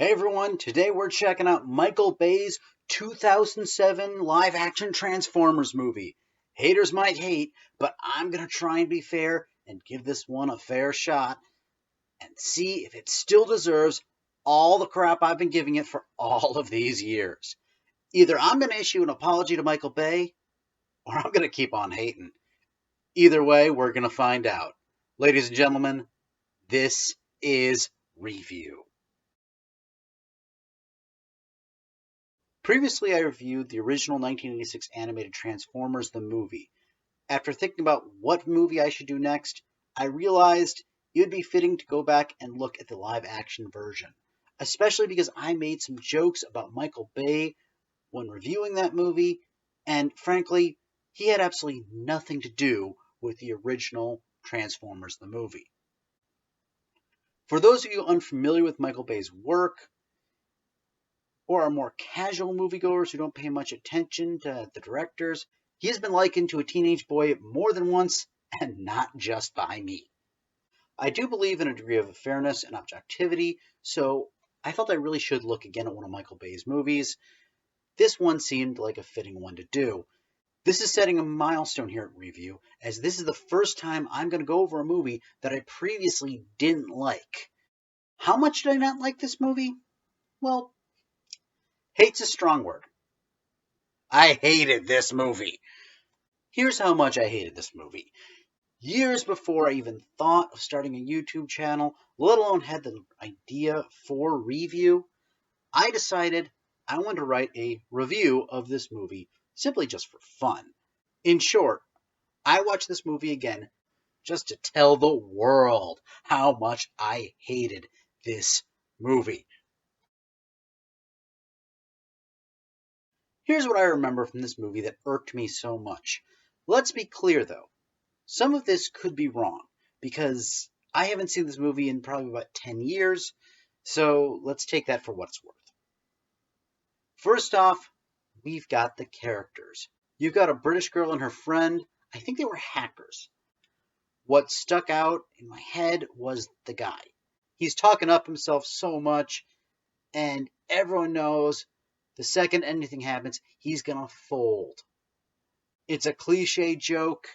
Hey everyone, today we're checking out Michael Bay's 2007 live action Transformers movie. Haters might hate, but I'm going to try and be fair and give this one a fair shot and see if it still deserves all the crap I've been giving it for all of these years. Either I'm going to issue an apology to Michael Bay or I'm going to keep on hating. Either way, we're going to find out. Ladies and gentlemen, this is Review. Previously, I reviewed the original 1986 animated Transformers the movie. After thinking about what movie I should do next, I realized it would be fitting to go back and look at the live action version, especially because I made some jokes about Michael Bay when reviewing that movie, and frankly, he had absolutely nothing to do with the original Transformers the movie. For those of you unfamiliar with Michael Bay's work, or are more casual moviegoers who don't pay much attention to the directors, he has been likened to a teenage boy more than once, and not just by me. I do believe in a degree of fairness and objectivity, so I felt I really should look again at one of Michael Bay's movies. This one seemed like a fitting one to do. This is setting a milestone here at Review, as this is the first time I'm going to go over a movie that I previously didn't like. How much did I not like this movie? Well, hate's a strong word. I hated this movie. Here's how much I hated this movie. Years before I even thought of starting a YouTube channel, let alone had the idea for Review, I decided I wanted to write a review of this movie simply just for fun. In short, I watched this movie again just to tell the world how much I hated this movie. Here's what I remember from this movie that irked me so much. Let's be clear though. Some of this could be wrong because I haven't seen this movie in probably about 10 years, so let's take that for what it's worth. First off, we've got the characters. You've got a British girl and her friend. I think they were hackers. What stuck out in my head was the guy. He's talking up himself so much, and everyone knows the second anything happens, he's gonna fold. It's a cliche joke,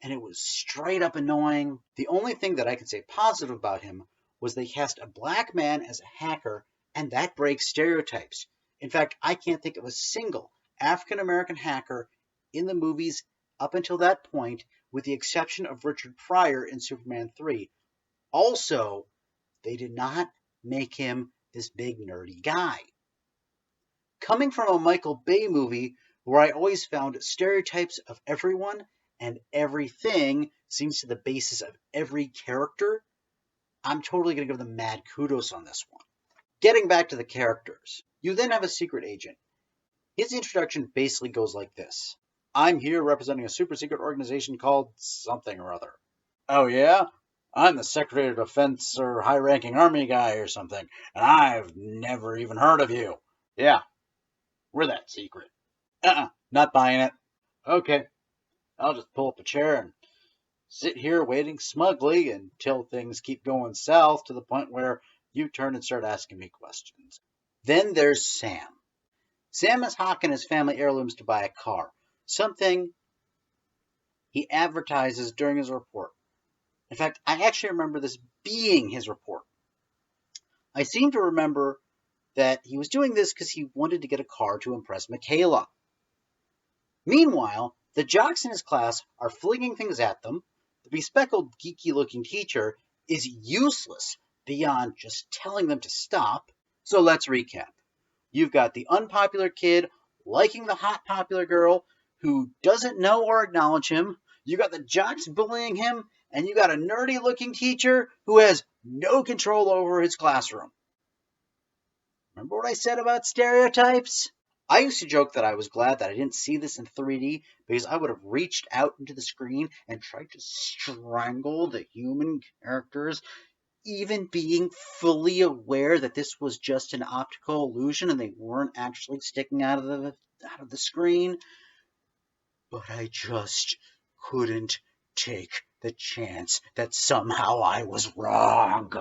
and it was straight up annoying. The only thing that I could say positive about him was they cast a black man as a hacker, and that breaks stereotypes. In fact, I can't think of a single African American hacker in the movies up until that point, with the exception of Richard Pryor in Superman 3. Also, they did not make him this big nerdy guy. Coming from a Michael Bay movie where I always found stereotypes of everyone and everything seems to the basis of every character, I'm totally going to give them mad kudos on this one. Getting back to the characters, you then have a secret agent. His introduction basically goes like this. I'm here representing a super secret organization called something or other. Oh yeah? I'm the Secretary of Defense or high-ranking army guy or something, and I've never even heard of you. Yeah, we're that secret. Not buying it. Okay, I'll just pull up a chair and sit here waiting smugly until things keep going south to the point where you turn and start asking me questions. Then there's Sam. Sam is hawking his family heirlooms to buy a car, something he advertises during his report. In fact, I actually remember this being his report. I seem to remember that he was doing this because he wanted to get a car to impress Michaela. Meanwhile, the jocks in his class are flinging things at them. The bespectacled, geeky-looking teacher is useless beyond just telling them to stop. So let's recap. You've got the unpopular kid liking the hot popular girl who doesn't know or acknowledge him. You got the jocks bullying him, and you got a nerdy-looking teacher who has no control over his classroom. Remember what I said about stereotypes? I used to joke that I was glad that I didn't see this in 3D because I would have reached out into the screen and tried to strangle the human characters, even being fully aware that this was just an optical illusion and they weren't actually sticking out of the screen. But I just couldn't take the chance that somehow I was wrong.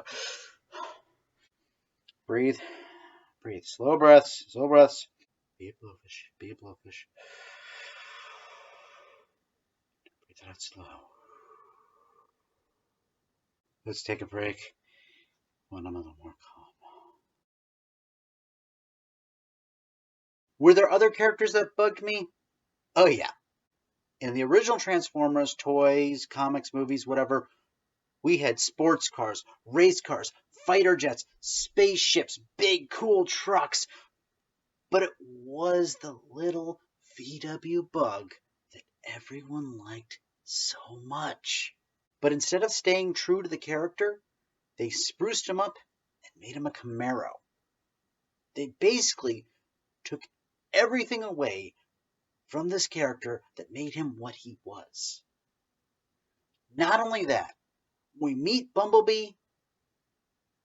Breathe. Breathe. Slow breaths. Slow breaths. Be a blowfish. Be a blowfish. Breathe it out slow. Let's take a break when I'm a little more calm. Were there other characters that bugged me? Oh, yeah. In the original Transformers, toys, comics, movies, whatever, we had sports cars, race cars, fighter jets, spaceships, big cool trucks. But it was the little VW Bug that everyone liked so much. But instead of staying true to the character, they spruced him up and made him a Camaro. They basically took everything away from this character that made him what he was. Not only that, when we meet Bumblebee,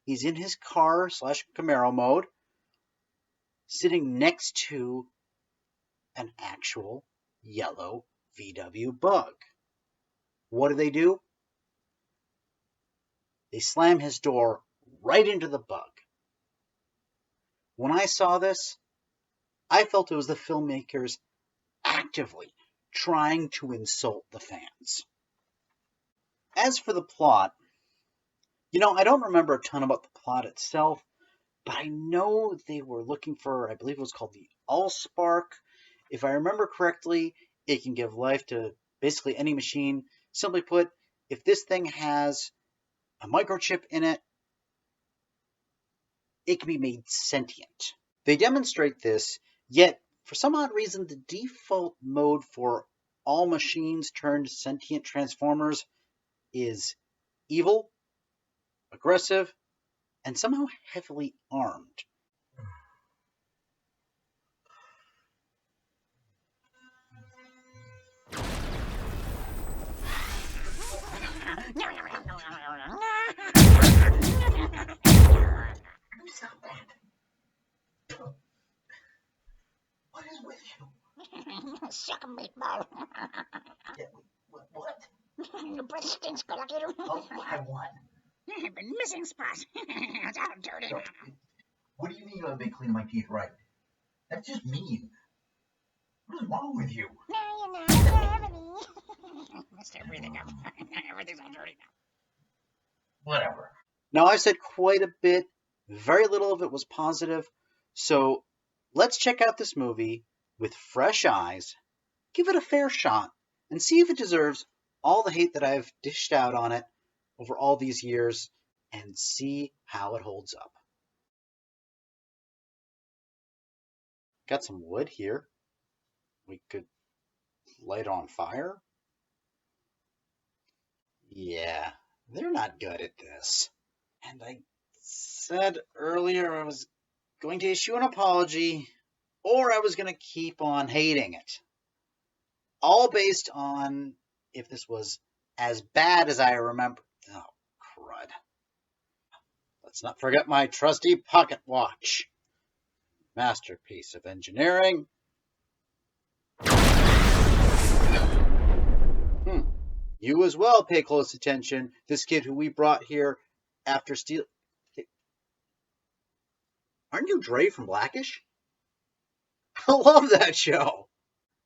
he's in his car / Camaro mode, sitting next to an actual yellow VW Bug. What do? They slam his door right into the Bug. When I saw this, I felt it was the filmmakers actively trying to insult the fans. As for the plot, I don't remember a ton about the plot itself, but I know they were looking for, I believe it was called the Allspark. If I remember correctly, it can give life to basically any machine. Simply put, if this thing has a microchip in it, it can be made sentient. They demonstrate this, yet for some odd reason, the default mode for all machines turned sentient transformers is evil, aggressive, and somehow heavily armed. Stop that. What is with you? Suck a meatball. Yeah, what? Your breath stinks, Galactus. Oh, I won. I've been missing spots. It's all dirty. No, what do you mean I've been cleaning my teeth right? That's just mean. What is wrong with you? No, you're not. Everything. Missed everything up. Everything's all dirty now. Whatever. Now, I've said quite a bit. Very little of it was positive. So let's check out this movie with fresh eyes, give it a fair shot, and see if it deserves all the hate that I've dished out on it over all these years, and see how it holds up. Got some wood here. We could light on fire. Yeah, they're not good at this. And I said earlier I was going to issue an apology, or I was going to keep on hating it. All based on if this was as bad as I remember. Oh, crud. Let's not forget my trusty pocket watch. Masterpiece of engineering. You as well pay close attention. This kid who we brought here after stealing. Aren't you Dre from Blackish? I love that show.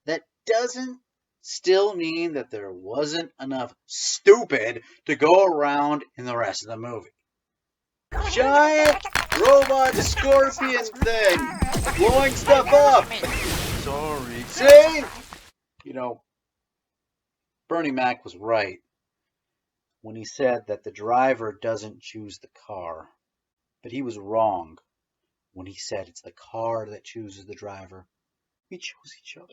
That doesn't still mean that there wasn't enough stupid to go around in the rest of the movie. Giant robot scorpion thing blowing stuff up. Sorry. See? Bernie Mac was right when he said that the driver doesn't choose the car. But he was wrong when he said it's the car that chooses the driver. We chose each other.